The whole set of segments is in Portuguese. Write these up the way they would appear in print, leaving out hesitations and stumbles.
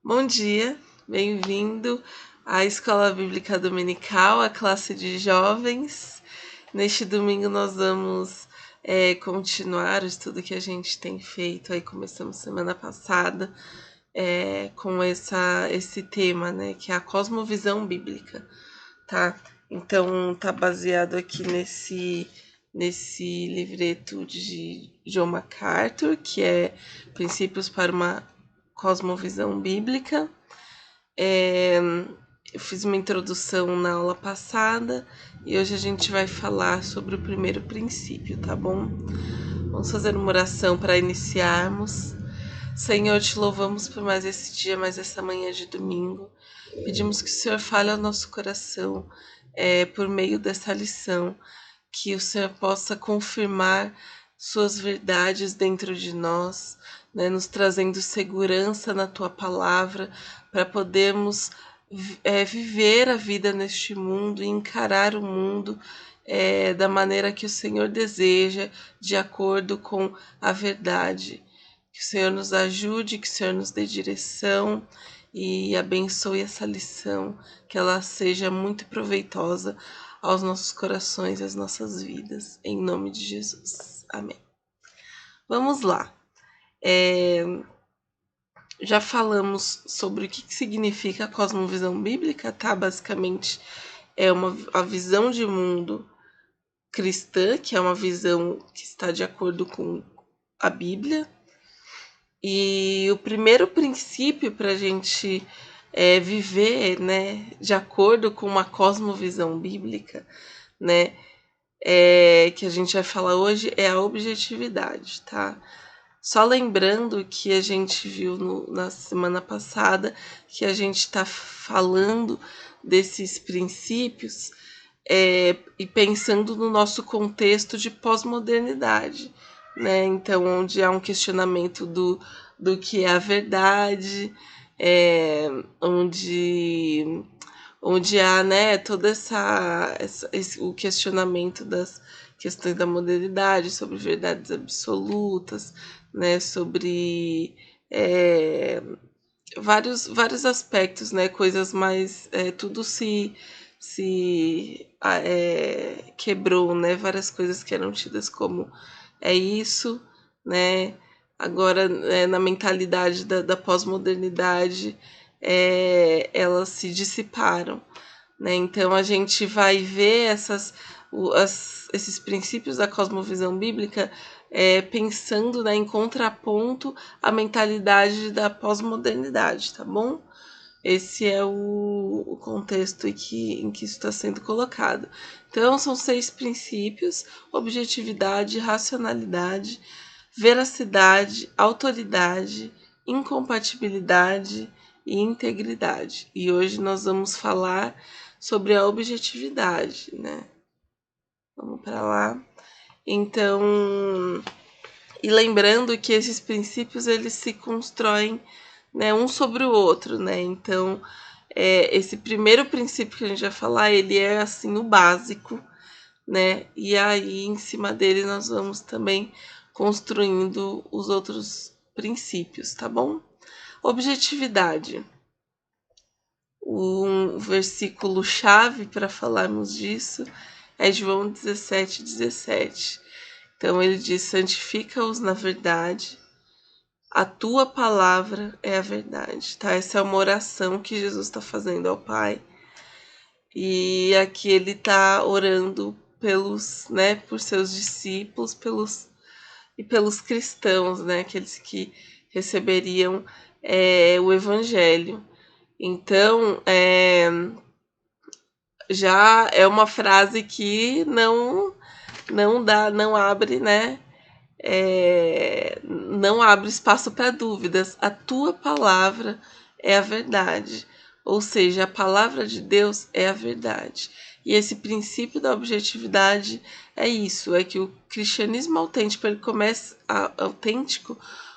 Bom dia, bem-vindo à Escola Bíblica Dominical, a classe de jovens. Neste domingo nós vamos continuar o estudo que a gente tem feito, aí começamos semana passada com esse tema, né, que é a cosmovisão bíblica, tá? Então tá baseado aqui nesse livreto de John MacArthur, que é Princípios para uma Cosmovisão Bíblica. Eu fiz uma introdução na aula passada e hoje a gente vai falar sobre o primeiro princípio, tá bom? Vamos fazer uma oração para iniciarmos. Senhor, te louvamos por mais esse dia, mais essa manhã de domingo. Pedimos que o Senhor fale ao nosso coração por meio dessa lição, que o Senhor possa confirmar suas verdades dentro de nós, né, nos trazendo segurança na tua palavra, para podermos viver a vida neste mundo e encarar o mundo da maneira que o Senhor deseja, de acordo com a verdade. Que o Senhor nos ajude, que o Senhor nos dê direção e abençoe essa lição, que ela seja muito proveitosa aos nossos corações e às nossas vidas. Em nome de Jesus. Amém. Vamos lá. Já falamos sobre o que significa a cosmovisão bíblica, tá? Basicamente é a visão de mundo cristã, que é uma visão que está de acordo com a Bíblia. E o primeiro princípio para a gente viver, né, de acordo com uma cosmovisão bíblica, né, que a gente vai falar hoje, é a objetividade, tá? Só lembrando que a gente viu na semana passada que a gente está falando desses princípios e pensando no nosso contexto de pós-modernidade, né? Então, onde há um questionamento do que é a verdade, onde há, né, todo o questionamento das questões da modernidade, sobre verdades absolutas, né, sobre vários aspectos, né, coisas mais, tudo se quebrou, né, várias coisas que eram tidas como isso, né, agora na mentalidade da pós-modernidade, elas se dissiparam, né, então a gente vai ver esses princípios da cosmovisão bíblica pensando, né, em contraponto à mentalidade da pós-modernidade, tá bom? Esse é o contexto em que isso está sendo colocado. Então, são 6 princípios: objetividade, racionalidade, veracidade, autoridade, incompatibilidade e integridade. E hoje nós vamos falar sobre a objetividade, né? Vamos para lá. Então, e lembrando que esses princípios eles se constroem, né, um sobre o outro, né? Então, esse primeiro princípio que a gente vai falar, ele é assim o básico, né? E aí em cima dele nós vamos também construindo os outros princípios, tá bom? Objetividade. Um versículo chave para falarmos disso é João 17:17. Então ele diz: santifica-os na verdade, a tua palavra é a verdade, tá? Essa é uma oração que Jesus está fazendo ao Pai. E aqui ele está orando por seus discípulos, pelos cristãos, né? Aqueles que receberiam o Evangelho. Então, já é uma frase que não abre, né? Não abre espaço para dúvidas. A tua palavra é a verdade. Ou seja, a palavra de Deus é a verdade. E esse princípio da objetividade é isso, é que o cristianismo autêntico,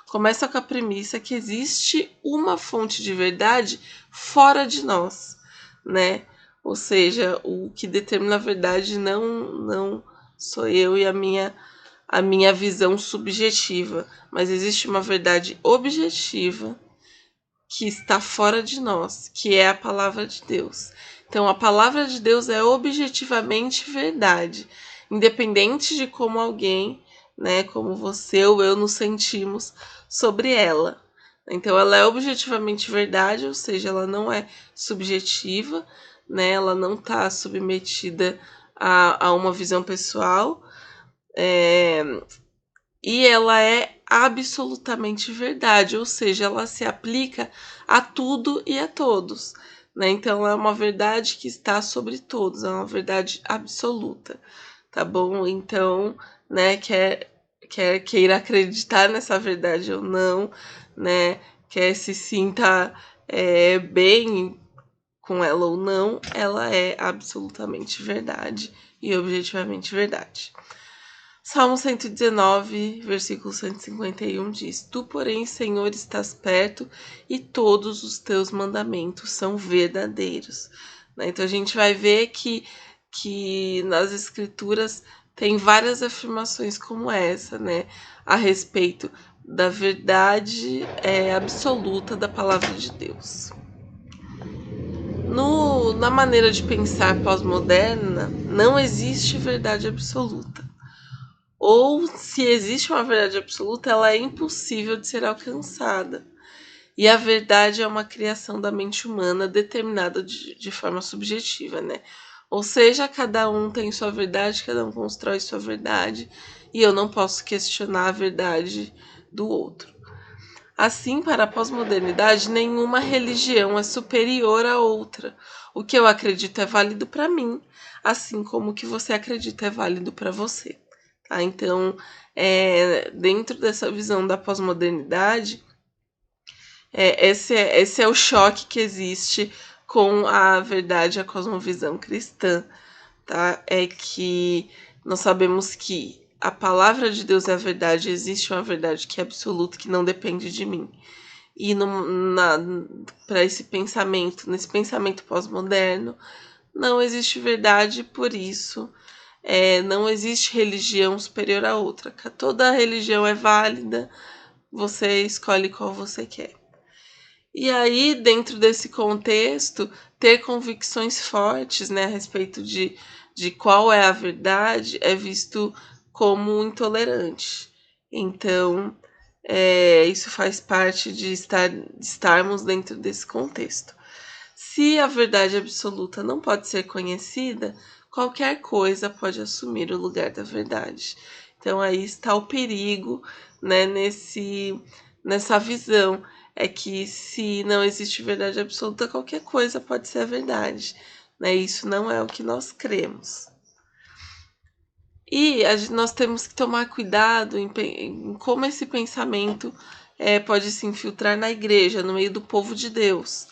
começa com a premissa que existe uma fonte de verdade fora de nós, né? Ou seja, o que determina a verdade não sou eu e a minha visão subjetiva, mas existe uma verdade objetiva que está fora de nós, que é a palavra de Deus. Então, a palavra de Deus é objetivamente verdade, independente de como alguém, né, como você ou eu nos sentimos sobre ela. Então, ela é objetivamente verdade, ou seja, ela não é subjetiva, né, ela não está submetida a uma visão pessoal, e ela é absolutamente verdade, ou seja, ela se aplica a tudo e a todos, né? Então, ela é uma verdade que está sobre todos, é uma verdade absoluta, tá bom? Então, né, quer queira acreditar nessa verdade ou não, né? Quer se sinta bem com ela ou não, ela é absolutamente verdade e objetivamente verdade. Salmo 119, versículo 151 diz: Tu, porém, Senhor, estás perto e todos os teus mandamentos são verdadeiros. Então a gente vai ver que nas escrituras tem várias afirmações como essa, né, a respeito da verdade absoluta da palavra de Deus. Na maneira de pensar pós-moderna, não existe verdade absoluta. Ou, se existe uma verdade absoluta, ela é impossível de ser alcançada. E a verdade é uma criação da mente humana determinada de forma subjetiva, né? Ou seja, cada um tem sua verdade, cada um constrói sua verdade, e eu não posso questionar a verdade do outro. Assim, para a pós-modernidade, nenhuma religião é superior à outra. O que eu acredito é válido para mim, assim como o que você acredita é válido para você. Tá? Então, dentro dessa visão da pós-modernidade, esse é o choque que existe com a verdade, a cosmovisão cristã. Tá? É que nós sabemos que a palavra de Deus é a verdade, existe uma verdade que é absoluta, que não depende de mim. E para esse pensamento, nesse pensamento pós-moderno, não existe verdade, por isso não existe religião superior à outra. Toda religião é válida, você escolhe qual você quer. E aí, dentro desse contexto, ter convicções fortes, né, a respeito de qual é a verdade é visto como intolerante. Então, isso faz parte de estarmos dentro desse contexto. Se a verdade absoluta não pode ser conhecida, qualquer coisa pode assumir o lugar da verdade. Então aí está o perigo, né, nessa visão. É que se não existe verdade absoluta, qualquer coisa pode ser a verdade. Né? Isso não é o que nós cremos. E nós temos que tomar cuidado em como esse pensamento pode se infiltrar na igreja, no meio do povo de Deus.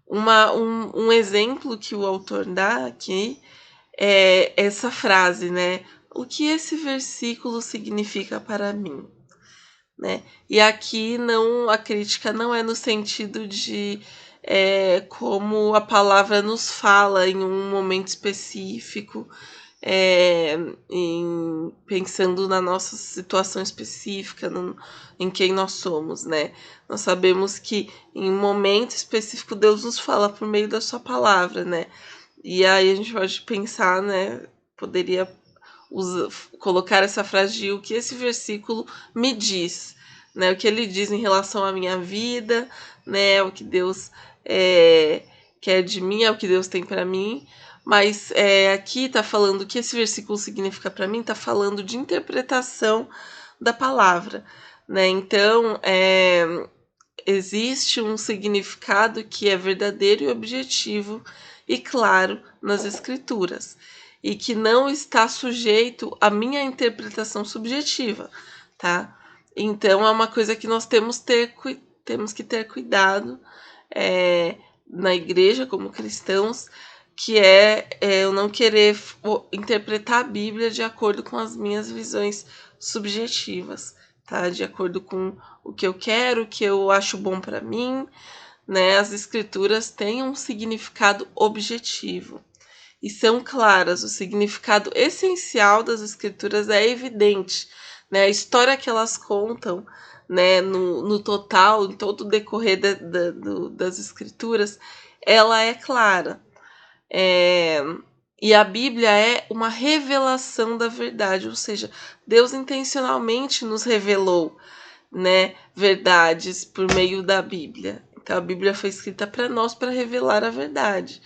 Um exemplo que o autor dá aqui é essa frase, né? O que esse versículo significa para mim? Né? E aqui a crítica não é no sentido de como a palavra nos fala em um momento específico, pensando na nossa situação específica, em quem nós somos, né? Nós sabemos que em um momento específico Deus nos fala por meio da sua palavra, né? E aí a gente pode pensar, né? Poderia colocar essa frase de o que esse versículo me diz, né? O que ele diz em relação à minha vida, né? O que Deus quer de mim, é o que Deus tem para mim. Mas aqui está falando o que esse versículo significa para mim, está falando de interpretação da palavra, né? Então, existe um significado que é verdadeiro e objetivo e claro nas escrituras e que não está sujeito à minha interpretação subjetiva, tá? Então é uma coisa que nós temos que ter cuidado na igreja como cristãos, que eu não querer interpretar a Bíblia de acordo com as minhas visões subjetivas, tá? De acordo com o que eu quero, o que eu acho bom para mim, né? As escrituras têm um significado objetivo e são claras. O significado essencial das escrituras é evidente, né? A história que elas contam, né, no total, em todo o decorrer das escrituras, ela é clara. E a Bíblia é uma revelação da verdade, ou seja, Deus intencionalmente nos revelou, né, verdades por meio da Bíblia. Então a Bíblia foi escrita para nós para revelar a verdade.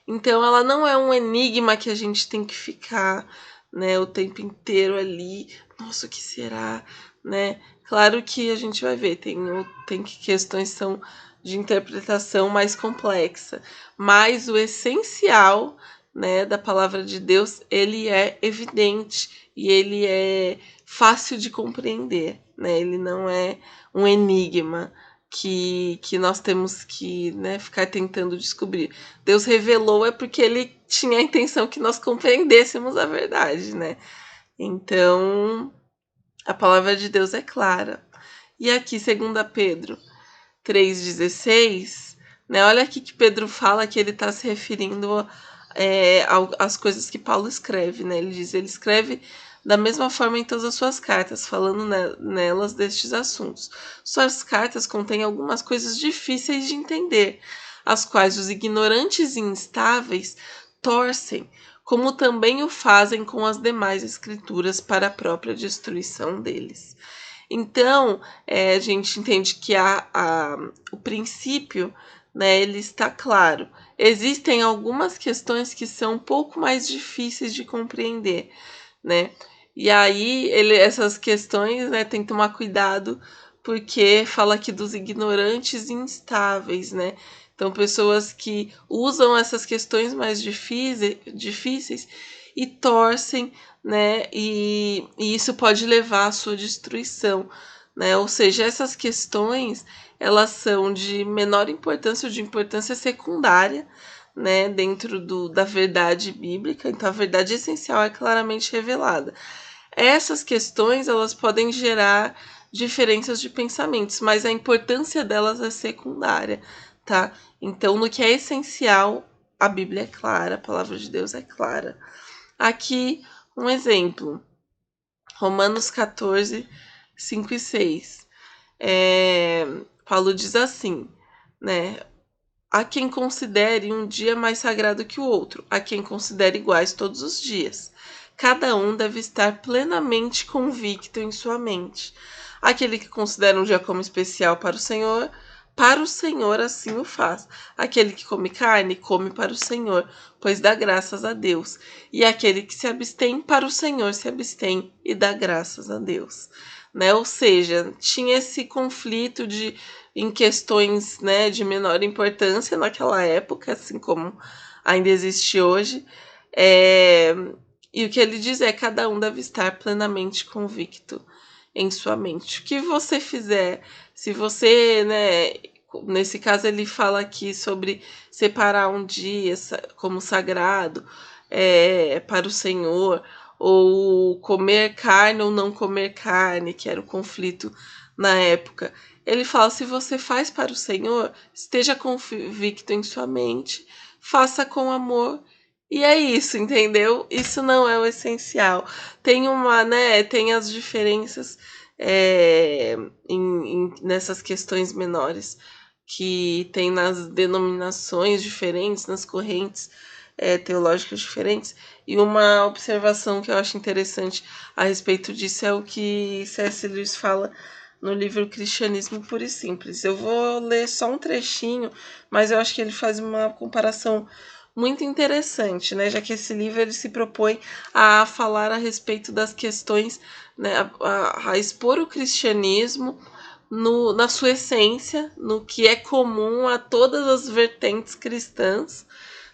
Então ela não é um enigma que a gente tem que ficar, né, o tempo inteiro ali, nossa, o que será, né? Claro que a gente vai ver, tem que questões são de interpretação mais complexa, mas o essencial, né, da palavra de Deus, ele é evidente e ele é fácil de compreender, né? Ele não é um enigma que nós temos que, né, ficar tentando descobrir. Deus revelou é porque ele tinha a intenção que nós compreendêssemos a verdade, né? Então, a palavra de Deus é clara. E aqui, 2 Pedro 3,16, né? Olha aqui que Pedro fala que ele está se referindo às coisas que Paulo escreve, né? Ele escreve da mesma forma em todas as suas cartas, falando nelas destes assuntos. Suas cartas contêm algumas coisas difíceis de entender, as quais os ignorantes e instáveis torcem, como também o fazem com as demais escrituras para a própria destruição deles. Então, a gente entende que o princípio, né, ele está claro. Existem algumas questões que são um pouco mais difíceis de compreender, né? E aí, essas questões, né, tem que tomar cuidado, porque fala aqui dos ignorantes e instáveis, né? Então, pessoas que usam essas questões mais difíceis e torcem, né? E isso pode levar à sua destruição, né? Ou seja, essas questões, elas são de menor importância ou de importância secundária, né? Dentro da verdade bíblica. Então, a verdade essencial é claramente revelada. Essas questões, elas podem gerar diferenças de pensamentos, mas a importância delas é secundária, tá? Então, no que é essencial, a Bíblia é clara, a palavra de Deus é clara. Aqui, um exemplo. Romanos 14, 5 e 6. Paulo diz assim, né? Há quem considere um dia mais sagrado que o outro, há quem considere iguais todos os dias. Cada um deve estar plenamente convicto em sua mente. Aquele que considera um dia como especial para o Senhor assim o faz. Aquele que come carne, come para o Senhor, pois dá graças a Deus. E aquele que se abstém, para o Senhor se abstém e dá graças a Deus. Né? Ou seja, tinha esse conflito em questões, né, de menor importância naquela época, assim como ainda existe hoje. E o que ele diz é: cada um deve estar plenamente convicto em sua mente. O que você fizer, se você, né, nesse caso ele fala aqui sobre separar um dia como sagrado para o Senhor, ou comer carne ou não comer carne, que era o conflito na época. Ele fala: se você faz para o Senhor, esteja convicto em sua mente, faça com amor. E é isso, entendeu? Isso não é o essencial. Tem as diferenças nessas questões menores que tem nas denominações diferentes, nas correntes teológicas diferentes. E uma observação que eu acho interessante a respeito disso é o que C.S. Lewis fala no livro Cristianismo Puro e Simples. Eu vou ler só um trechinho, mas eu acho que ele faz uma comparação muito interessante, né? Já que esse livro ele se propõe a falar a respeito das questões, né? A expor o cristianismo na sua essência, no que é comum a todas as vertentes cristãs,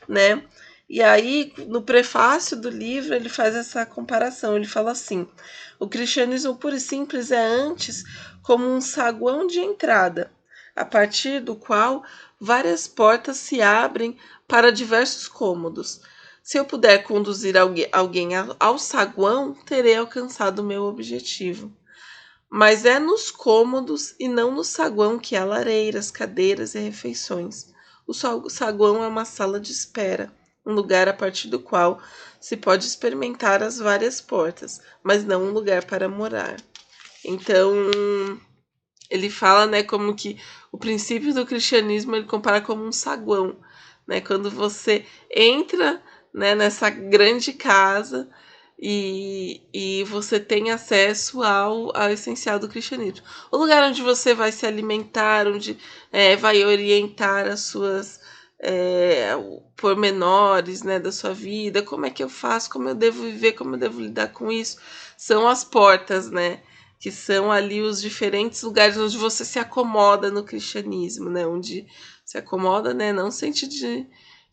né? E aí, no prefácio do livro, ele faz essa comparação. Ele fala assim: o cristianismo puro e simples é antes como um saguão de entrada, a partir do qual várias portas se abrem para diversos cômodos. Se eu puder conduzir alguém ao saguão, terei alcançado o meu objetivo. Mas é nos cômodos e não no saguão que há lareiras, cadeiras e refeições. O saguão é uma sala de espera, um lugar a partir do qual se pode experimentar as várias portas, mas não um lugar para morar. Então, ele fala, né, como que o princípio do cristianismo ele compara como um saguão, né, quando você entra, né, nessa grande casa e você tem acesso ao essencial do cristianismo. O lugar onde você vai se alimentar, onde vai orientar as suas pormenores, né, da sua vida, como é que eu faço, como eu devo viver, como eu devo lidar com isso, são as portas, né, que são ali os diferentes lugares onde você se acomoda no cristianismo, né, onde se acomoda, né, não no sentido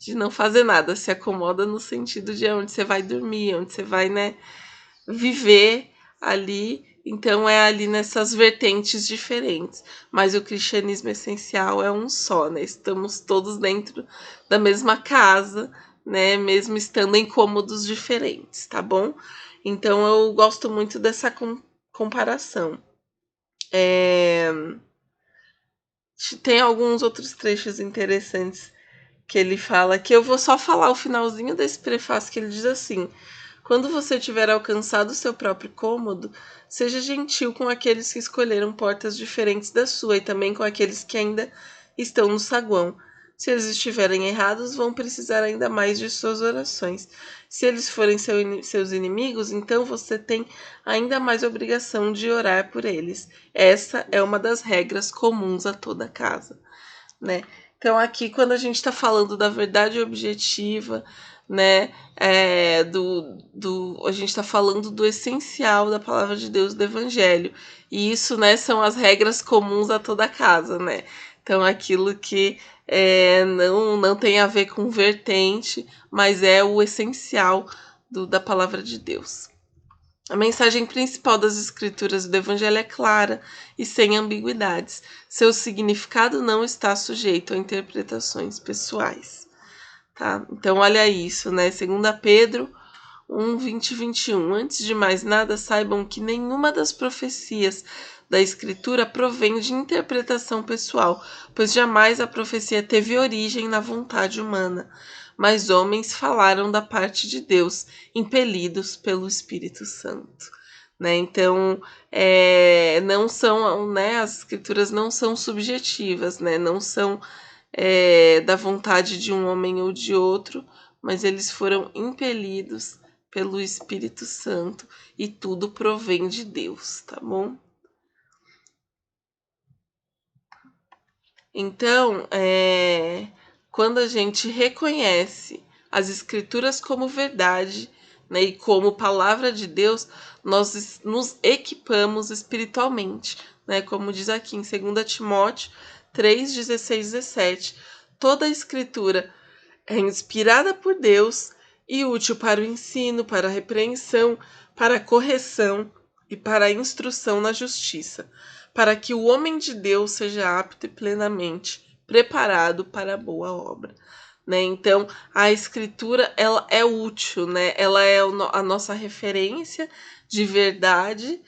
de não fazer nada, se acomoda no sentido de onde você vai dormir, onde você vai, né, viver ali. Então é ali nessas vertentes diferentes, mas o cristianismo essencial é um só, né? Estamos todos dentro da mesma casa, né? Mesmo estando em cômodos diferentes, tá bom? Então eu gosto muito dessa comparação. Tem alguns outros trechos interessantes que ele fala, que eu vou só falar o finalzinho desse prefácio, que ele diz assim: quando você tiver alcançado o seu próprio cômodo, seja gentil com aqueles que escolheram portas diferentes da sua e também com aqueles que ainda estão no saguão. Se eles estiverem errados, vão precisar ainda mais de suas orações. Se eles forem seus inimigos, então você tem ainda mais obrigação de orar por eles. Essa é uma das regras comuns a toda casa, né? Então aqui quando a gente está falando da verdade objetiva, né, a gente está falando do essencial da palavra de Deus, do Evangelho, e isso, né, são as regras comuns a toda casa, né? Então aquilo que não tem a ver com vertente, mas é o essencial da palavra de Deus. A mensagem principal das escrituras do Evangelho é clara e sem ambiguidades. Seu significado não está sujeito a interpretações pessoais. Tá? Então, olha isso, né? 2 Pedro 1, 20 e 21. Antes de mais nada, saibam que nenhuma das profecias da Escritura provém de interpretação pessoal, pois jamais a profecia teve origem na vontade humana, mas homens falaram da parte de Deus, impelidos pelo Espírito Santo. Né? Então, não são, né, as Escrituras não são subjetivas, né? Não são da vontade de um homem ou de outro, mas eles foram impelidos pelo Espírito Santo e tudo provém de Deus, tá bom? Então, quando a gente reconhece as Escrituras como verdade, né, e como palavra de Deus, nós nos equipamos espiritualmente, né, como diz aqui em 2 Timóteo 3, 16 e 17. Toda a Escritura é inspirada por Deus e útil para o ensino, para a repreensão, para a correção e para a instrução na justiça, para que o homem de Deus seja apto e plenamente preparado para a boa obra. Né? Então, a escritura ela é útil, né? Ela é a nossa referência de verdade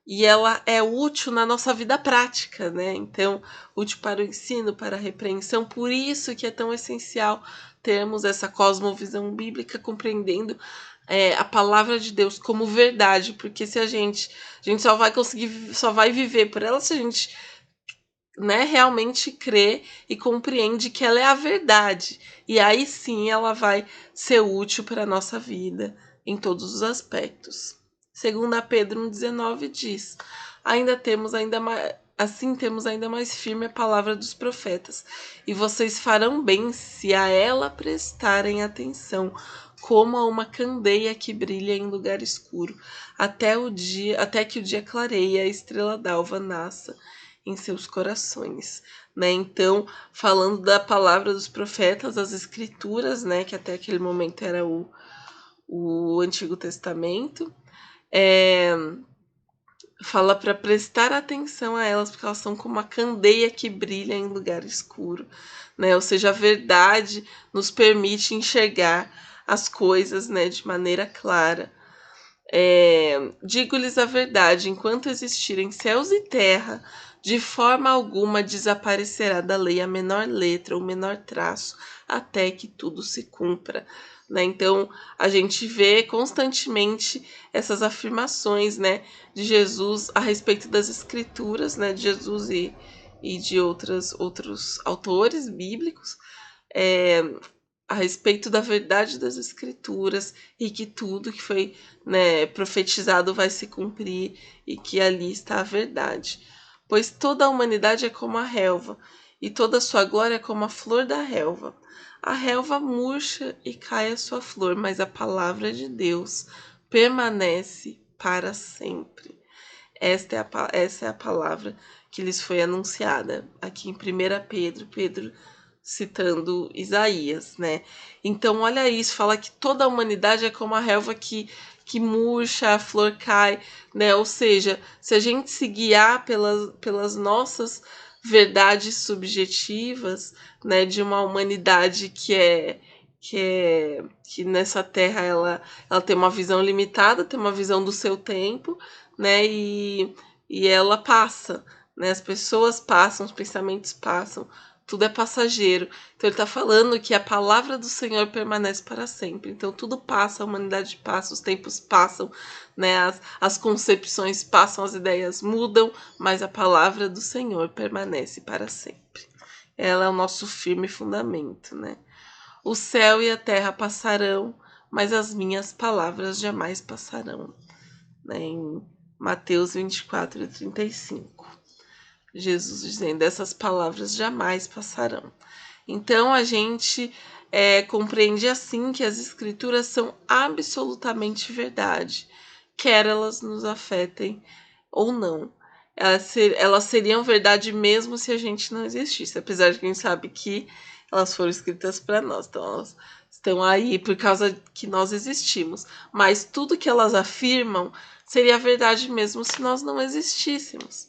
e ela é útil na nossa vida prática, né? Então, útil para o ensino, para a repreensão, por isso que é tão essencial termos essa cosmovisão bíblica, compreendendo a palavra de Deus como verdade, porque se a gente só vai conseguir, só vai viver por ela se a gente, né, realmente crê e compreende que ela é a verdade. E aí sim ela vai ser útil para a nossa vida em todos os aspectos. 2 Pedro 1,19 diz: assim temos ainda mais firme a palavra dos profetas, e vocês farão bem se a ela prestarem atenção, como a uma candeia que brilha em lugar escuro, até que o dia clareie e a estrela d'alva nasça em seus corações, né? Então, falando da palavra dos profetas, as escrituras, né, que até aquele momento era o Antigo Testamento, fala para prestar atenção a elas, porque elas são como uma candeia que brilha em lugar escuro, né? Ou seja, a verdade nos permite enxergar as coisas, né, de maneira clara. Digo-lhes a verdade, enquanto existirem céus e terra, de forma alguma desaparecerá da lei a menor letra ou menor traço, até que tudo se cumpra. né? Então a gente vê constantemente essas afirmações, né, de Jesus a respeito das escrituras, né, de Jesus e de outros autores bíblicos, é, a respeito da verdade das escrituras e que tudo que foi, né, profetizado vai se cumprir e que ali está a verdade. Pois toda a humanidade é como a relva, e toda a sua glória é como a flor da relva. A relva murcha e cai a sua flor, mas a palavra de Deus permanece para sempre. Essa é a palavra que lhes foi anunciada aqui em 1 Pedro citando Isaías, né? Então, olha isso, fala que toda a humanidade é como a relva que murcha, a flor cai, né? Ou seja, se a gente se guiar pelas nossas verdades subjetivas, né, de uma humanidade que nessa terra ela tem uma visão limitada, tem uma visão do seu tempo, né? E ela passa, né? As pessoas passam, os pensamentos passam, tudo é passageiro. Então ele está falando que a palavra do Senhor permanece para sempre. Então tudo passa, a humanidade passa, os tempos passam, né? As concepções passam, as ideias mudam, mas a palavra do Senhor permanece para sempre. Ela é o nosso firme fundamento, né? O céu e a terra passarão, mas as minhas palavras jamais passarão, né? Em Mateus 24:35. Jesus dizendo: essas palavras jamais passarão. Então a gente compreende assim que as escrituras são absolutamente verdade, quer elas nos afetem ou não. Elas seriam verdade mesmo se a gente não existisse, apesar de que a gente sabe que elas foram escritas para nós, então elas estão aí por causa que nós existimos. Mas tudo que elas afirmam seria verdade mesmo se nós não existíssemos.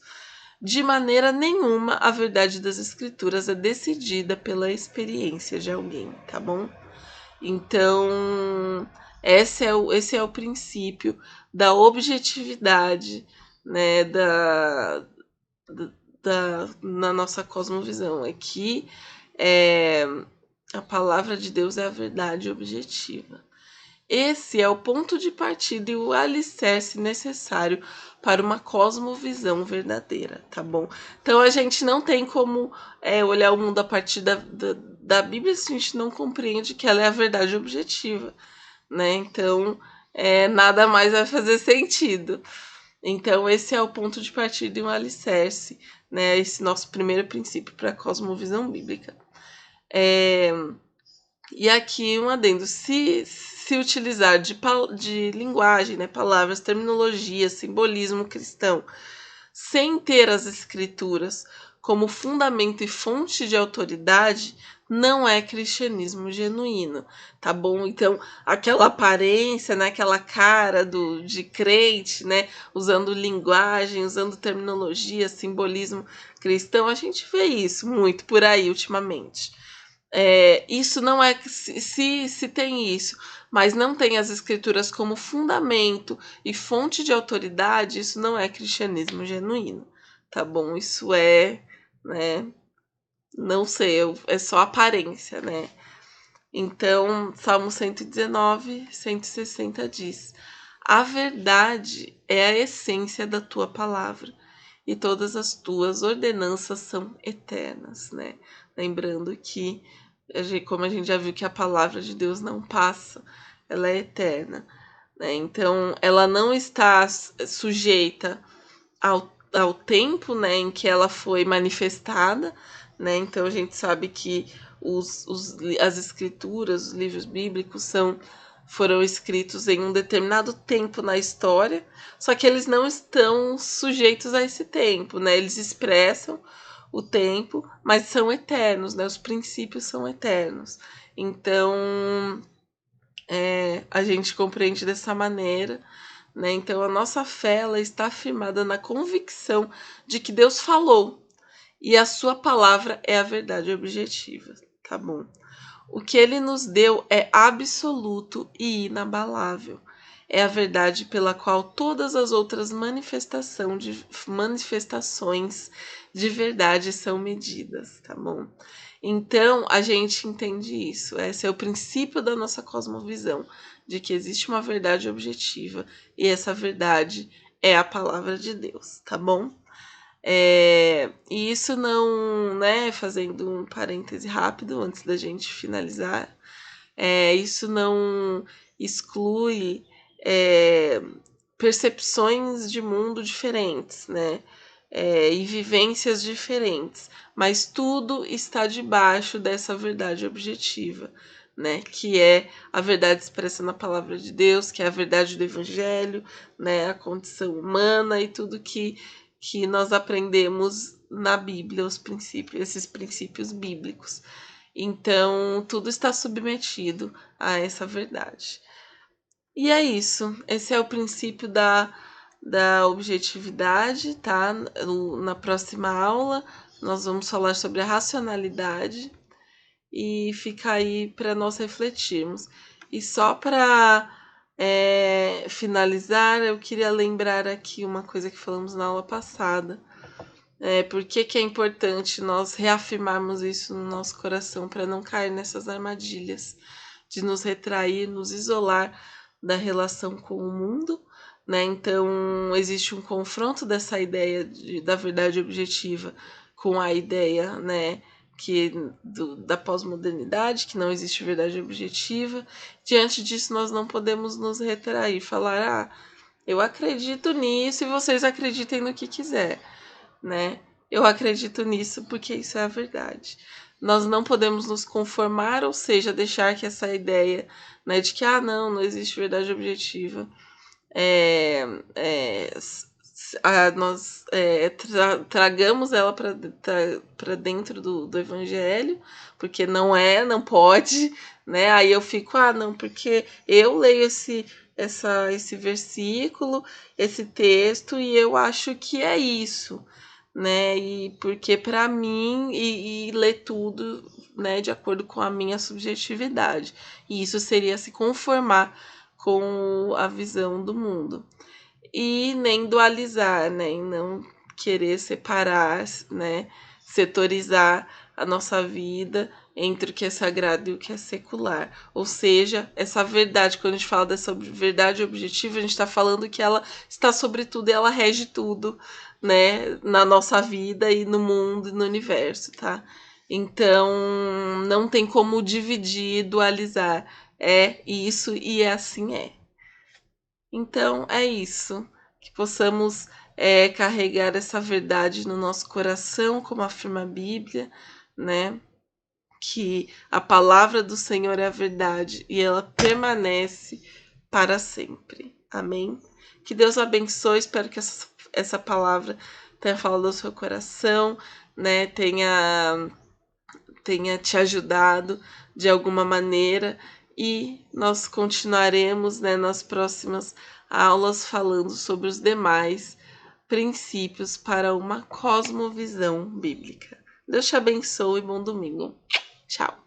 De maneira nenhuma a verdade das escrituras é decidida pela experiência de alguém, tá bom? Então, esse é o princípio da objetividade, né, na nossa cosmovisão. É que a palavra de Deus é a verdade objetiva. Esse é o ponto de partida e o alicerce necessário para uma cosmovisão verdadeira, tá bom? Então a gente não tem como olhar o mundo a partir da Bíblia se a gente não compreende que ela é a verdade objetiva, né? Então nada mais vai fazer sentido. Então esse é o ponto de partida e um alicerce, né? Esse nosso primeiro princípio para a cosmovisão bíblica. E aqui um adendo: se utilizar de linguagem, né, palavras, terminologia, simbolismo cristão, sem ter as escrituras como fundamento e fonte de autoridade, não é cristianismo genuíno, tá bom? Então, aquela aparência, né, aquela cara de crente, né, usando linguagem, usando terminologia, simbolismo cristão, a gente vê isso muito por aí ultimamente. Isso não é se tem isso, mas não tem as escrituras como fundamento e fonte de autoridade, isso não é cristianismo genuíno, tá bom? Isso né, não sei, é só aparência, né? Então, Salmo 119, 160 diz: a verdade é a essência da tua palavra, e todas as tuas ordenanças são eternas, né? Lembrando que, como a gente já viu, que a palavra de Deus não passa, ela é eterna, né? Então, ela não está sujeita ao tempo, né, em que ela foi manifestada, né? Então, a gente sabe que as escrituras, os livros bíblicos foram escritos em um determinado tempo na história, só que eles não estão sujeitos a esse tempo, né? Eles expressam o tempo, mas são eternos, né? Os princípios são eternos. Então, a gente compreende dessa maneira, né? Então, a nossa fé ela está firmada na convicção de que Deus falou e a sua palavra é a verdade objetiva, tá bom? O que ele nos deu é absoluto e inabalável. é a verdade pela qual todas as outras manifestações de verdade são medidas, tá bom? Então, a gente entende isso. Esse é o princípio da nossa cosmovisão, de que existe uma verdade objetiva e essa verdade é a palavra de Deus, tá bom? E isso não, né, fazendo um parêntese rápido antes da gente finalizar, isso não exclui percepções de mundo diferentes, né? E vivências diferentes, mas tudo está debaixo dessa verdade objetiva, né? Que é a verdade expressa na palavra de Deus, que é a verdade do Evangelho, né? A condição humana e tudo que nós aprendemos na Bíblia, esses princípios bíblicos. Então, tudo está submetido a essa verdade. E é isso. Esse é o princípio da objetividade, tá? Na próxima aula, nós vamos falar sobre a racionalidade e fica aí para nós refletirmos. E só para finalizar, eu queria lembrar aqui uma coisa que falamos na aula passada. Por que é importante nós reafirmarmos isso no nosso coração para não cair nessas armadilhas de nos retrair, nos isolar da relação com o mundo, né? Então, existe um confronto dessa ideia da verdade objetiva com a ideia, né, da pós-modernidade, que não existe verdade objetiva. Diante disso, nós não podemos nos retrair, falar, eu acredito nisso e vocês acreditem no que quiser, né? Eu acredito nisso porque isso é a verdade. Nós não podemos nos conformar, ou seja, deixar que essa ideia, né, de que não existe verdade objetiva, nós tragamos ela para dentro do Evangelho, porque não pode, né? Aí eu fico, não, porque eu leio esse versículo, esse texto, e eu acho que é isso, né? E porque para mim, e ler tudo, né, de acordo com a minha subjetividade. E isso seria se conformar com a visão do mundo. E nem dualizar, né? E não querer separar, né? Setorizar a nossa vida entre o que é sagrado e o que é secular. Ou seja, essa verdade, quando a gente fala dessa verdade objetiva, a gente está falando que ela está sobre tudo e ela rege tudo, né? Na nossa vida e no mundo e no universo, tá? Então, não tem como dividir, dualizar. É isso e assim é. Então, é isso. Que possamos carregar essa verdade no nosso coração, como afirma a Bíblia, né? Que a palavra do Senhor é a verdade e ela permanece para sempre. Amém? Que Deus abençoe. Espero que essa palavra tenha falado ao seu coração, né? Tenha te ajudado de alguma maneira e nós continuaremos, né, nas próximas aulas falando sobre os demais princípios para uma cosmovisão bíblica. Deus te abençoe e bom domingo. Tchau.